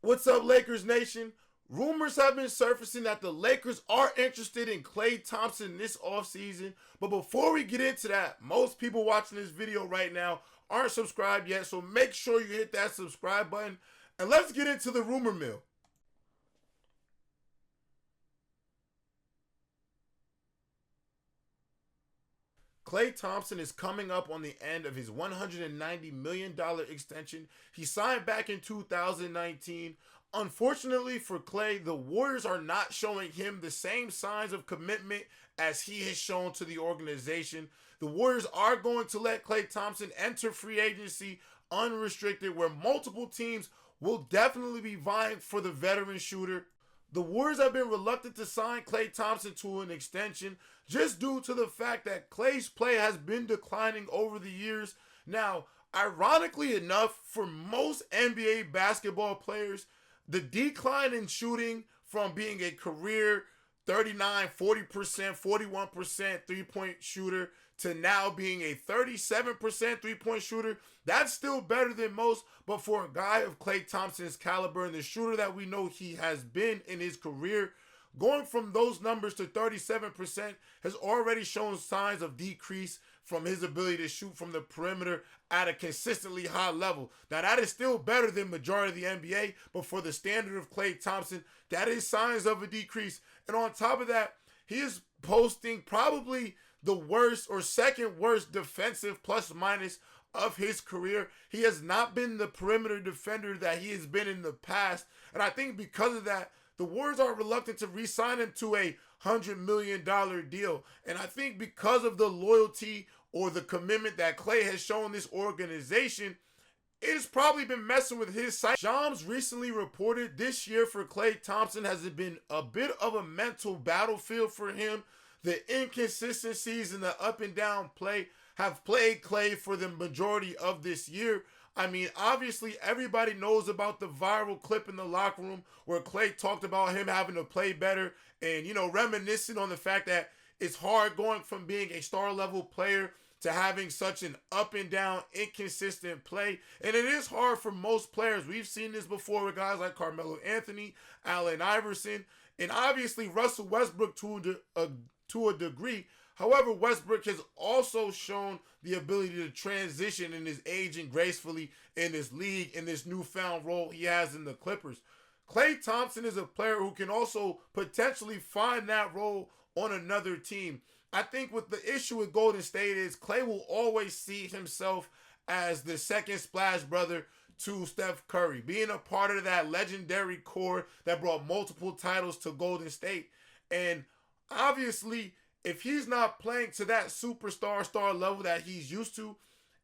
What's up, Lakers Nation? Rumors have been surfacing that the Lakers are interested in Klay Thompson this offseason. But before we get into that, most people watching this video right now aren't subscribed yet, so make sure you hit that subscribe button. And let's get into the rumor mill. Klay Thompson is coming up on the end of his $190 million extension. He signed back in 2019. Unfortunately for Klay, the Warriors are not showing him the same signs of commitment as he has shown to the organization. The Warriors are going to let Klay Thompson enter free agency unrestricted, where multiple teams will definitely be vying for the veteran shooter. The Warriors have been reluctant to sign Klay Thompson to an extension just due to the fact that Klay's play has been declining over the years. Now, ironically enough, for most NBA basketball players, the decline in shooting from being a career 39, 40%, 41% three-point shooter to now being a 37% three-point shooter, that's still better than most. But for a guy of Klay Thompson's caliber and the shooter that we know he has been in his career, going from those numbers to 37% has already shown signs of decrease from his ability to shoot from the perimeter at a consistently high level. Now, that is still better than majority of the NBA, but for the standard of Klay Thompson, that is signs of a decrease. And on top of that, he is posting probably the worst or second worst defensive plus minus of his career. He has not been the perimeter defender that he has been in the past. And I think because of that, the Warriors are reluctant to re-sign him to a $100 million deal. And I think because of the loyalty or the commitment that Klay has shown this organization, it has probably been messing with his psyche. Shams recently reported this year for Klay Thompson has been a bit of a mental battlefield for him. The inconsistencies in the up and down play have plagued Klay for the majority of this year. I mean, obviously, everybody knows about the viral clip in the locker room where Klay talked about him having to play better and, reminiscing on the fact that it's hard going from being a star-level player to having such an up and down, inconsistent play. And it is hard for most players. We've seen this before with guys like Carmelo Anthony, Allen Iverson, and obviously Russell Westbrook to a degree. However, Westbrook has also shown the ability to transition in his aging gracefully in this league, in this newfound role he has in the Clippers. Klay Thompson is a player who can also potentially find that role on another team. I think what the issue with Golden State is Klay will always see himself as the second splash brother to Steph Curry, being a part of that legendary core that brought multiple titles to Golden State. And obviously, if he's not playing to that superstar level that he's used to,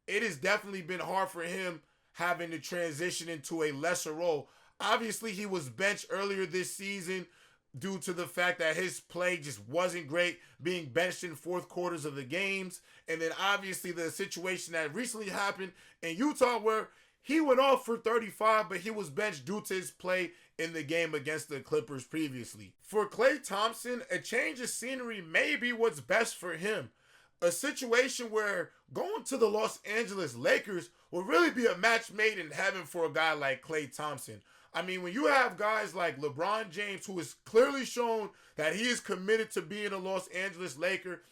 it has definitely been hard for him having to transition into a lesser role. Obviously, he was benched earlier this season due to the fact that his play just wasn't great, being benched in fourth quarters of the games. And then obviously the situation that recently happened in Utah where he went off for 35, but he was benched due to his play in the game against the Clippers previously. For Klay Thompson, a change of scenery may be what's best for him. A situation where going to the Los Angeles Lakers will really be a match made in heaven for a guy like Klay Thompson. I mean, when you have guys like LeBron James, who has clearly shown that he is committed to being a Los Angeles Laker,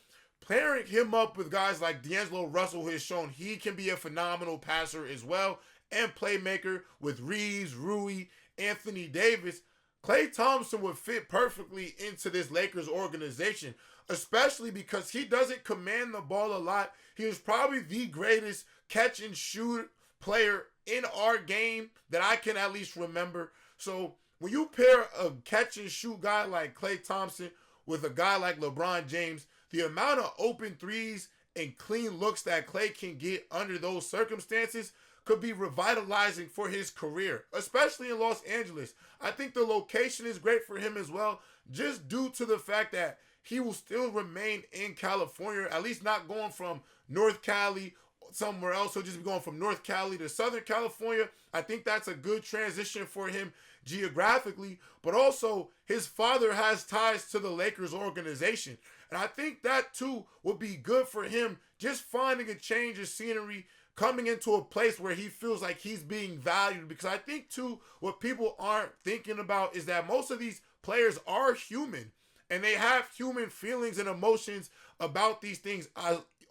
pairing him up with guys like D'Angelo Russell, who has shown he can be a phenomenal passer as well, and playmaker with Reaves, Rui, Anthony Davis, Klay Thompson would fit perfectly into this Lakers organization, especially because he doesn't command the ball a lot. He is probably the greatest catch and shoot player in our game that I can at least remember. So when you pair a catch and shoot guy like Klay Thompson with a guy like LeBron James, the amount of open threes and clean looks that Klay can get under those circumstances could be revitalizing for his career, especially in Los Angeles. I think the location is great for him as well, just due to the fact that he will still remain in California, at least not going from North Cali somewhere else. He'll just be going from North Cali to Southern California. I think that's a good transition for him geographically, but also his father has ties to the Lakers organization. And I think that too would be good for him, just finding a change of scenery, coming into a place where he feels like he's being valued. Because I think, too, what people aren't thinking about is that most of these players are human. And they have human feelings and emotions about these things.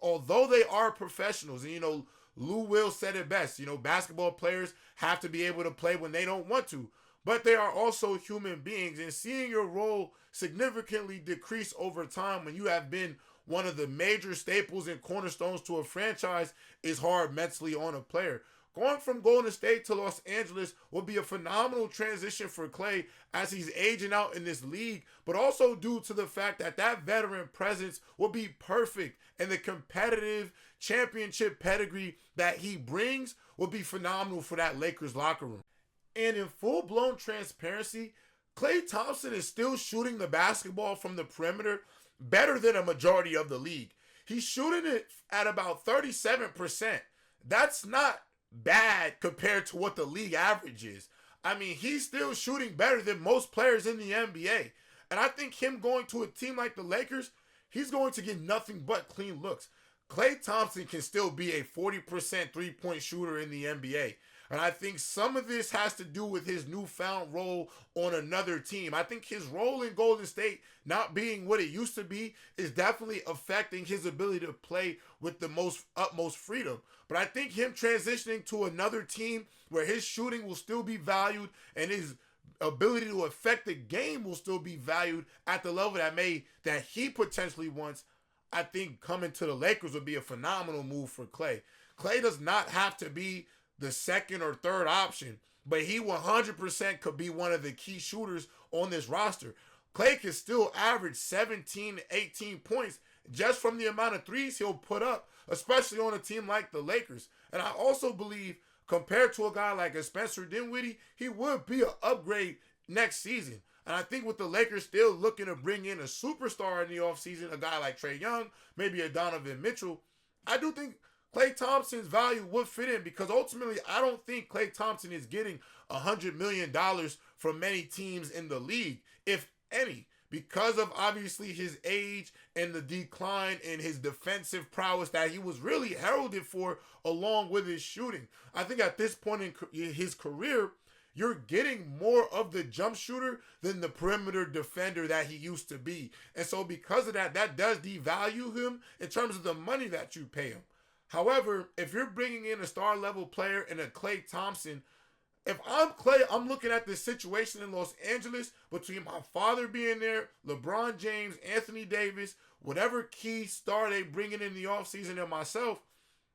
Although they are professionals. And, Lou Will said it best. Basketball players have to be able to play when they don't want to. But they are also human beings. And seeing your role significantly decrease over time when you have been one of the major staples and cornerstones to a franchise is hard mentally on a player. Going from Golden State to Los Angeles will be a phenomenal transition for Klay as he's aging out in this league, but also due to the fact that that veteran presence will be perfect, and the competitive championship pedigree that he brings will be phenomenal for that Lakers locker room. And in full-blown transparency, Klay Thompson is still shooting the basketball from the perimeter better than a majority of the league. He's shooting it at about 37%. That's not bad compared to what the league average is. I mean, he's still shooting better than most players in the NBA. And I think him going to a team like the Lakers, he's going to get nothing but clean looks. Klay Thompson can still be a 40% three-point shooter in the NBA. And I think some of this has to do with his newfound role on another team. I think his role in Golden State not being what it used to be is definitely affecting his ability to play with the utmost freedom. But I think him transitioning to another team where his shooting will still be valued and his ability to affect the game will still be valued at the level that he potentially wants, I think coming to the Lakers would be a phenomenal move for Klay. Klay does not have to be the second or third option, but he 100% could be one of the key shooters on this roster. Klay can still average 17, 18 points just from the amount of threes he'll put up, especially on a team like the Lakers. And I also believe, compared to a guy like a Spencer Dinwiddie, he would be an upgrade next season. And I think with the Lakers still looking to bring in a superstar in the offseason, a guy like Trae Young, maybe a Donovan Mitchell, I do think Klay Thompson's value would fit in, because ultimately I don't think Klay Thompson is getting $100 million from many teams in the league, if any, because of obviously his age and the decline in his defensive prowess that he was really heralded for along with his shooting. I think at this point in his career, you're getting more of the jump shooter than the perimeter defender that he used to be. And so because of that, that does devalue him in terms of the money that you pay him. However, if you're bringing in a star-level player in a Klay Thompson, if I'm Klay, I'm looking at this situation in Los Angeles between my father being there, LeBron James, Anthony Davis, whatever key star they bring in the offseason, and myself,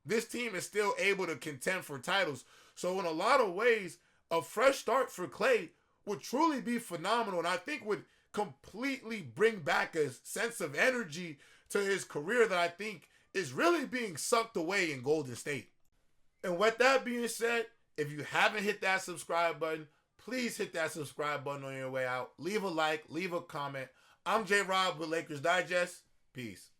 this team is still able to contend for titles. So in a lot of ways, a fresh start for Klay would truly be phenomenal, and I think would completely bring back a sense of energy to his career that I think is really being sucked away in Golden State. And with that being said, if you haven't hit that subscribe button, please hit that subscribe button on your way out. Leave a like, leave a comment. I'm J-Rob with Lakers Digest. Peace.